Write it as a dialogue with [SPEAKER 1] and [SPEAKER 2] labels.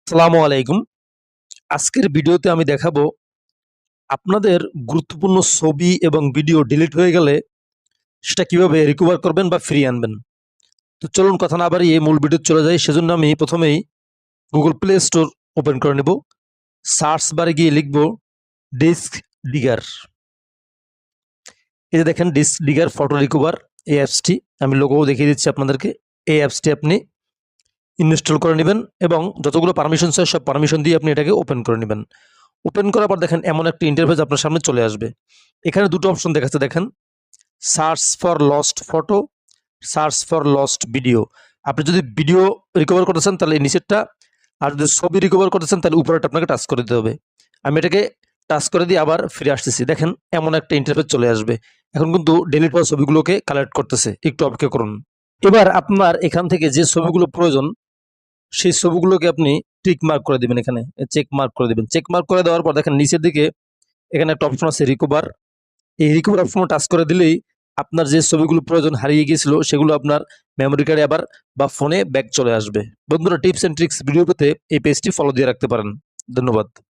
[SPEAKER 1] আসসালামু আলাইকুম। আজকের ভিডিওতে আমি দেখাবো আপনাদের গুরুত্বপূর্ণ ছবি এবং ভিডিও ডিলিট হয়ে গেলে সেটা কিভাবে রিকভার করবেন বা ফিরিয়ে আনবেন। তো চলুন কথা না বাড়িয়ে মূল ভিডিওতে চলে যাই। সেজন্য আমি প্রথমেই গুগল প্লে স্টোর ওপেন করে নেব। সার্চ বারে গিয়ে লিখব ডিস্ক ডিগার। এই যে দেখেন ডিস্ক ডিগার ফটো রিকভার এই অ্যাপসটি, আমি লোগোও দেখিয়ে দিচ্ছি আপনাদেরকে। এই অ্যাপসটি আপনি ইনস্টল করে নেবেন এবং যতগুলো পারমিশন চাই সব পারমিশন দিয়ে আপনি এটাকে ওপেন করে নেবেন। ওপেন করার পর দেখেন এমন একটা ইন্টারফেস আপনার সামনে চলে আসবে। এখানে দুটো অপশন দেখাচ্ছে, দেখেন search for lost photo, search for lost video. আপনি যদি ভিডিও রিকভার করতেছেন তাহলে নিচেরটা, আর যদি ছবি রিকভার করতেছেন তাহলে উপরেটা আপনাকে টাচ করে দিতে হবে। আমি এটাকে টাচ করে দিয়ে আবার ফিরে আসতেছি। দেখেন এমন একটা ইন্টারফেস চলে আসবে। এখন কিন্তু ডিলিট হওয়া ছবিগুলোকে কালেক্ট করতেছে, একটু অপেক্ষা করুন। এবার আপনার এখান থেকে যে ছবিগুলো প্রয়োজন সেই ছবিগুলোকে আপনি টিক মার্ক করে দিবেন, এখানে চেক মার্ক করে দিবেন। চেক মার্ক করে দেওয়ার পর দেখেন নিচের দিকে এখানে একটা অপশন আছে রিকভার। এই রিকভার অপশনে টাচ করে দিলেই আপনার যে ছবিগুলো প্রয়োজন হারিয়ে গিয়েছিল সেগুলো আপনার মেমোরি কার্ডে আবার বা ফোনে ব্যাক চলে আসবে। বন্ধুরা, টিপস এন্ড ট্রিক্স ভিডিও পেতে এই পেজটি ফলো দিয়ে রাখতে পারেন। ধন্যবাদ।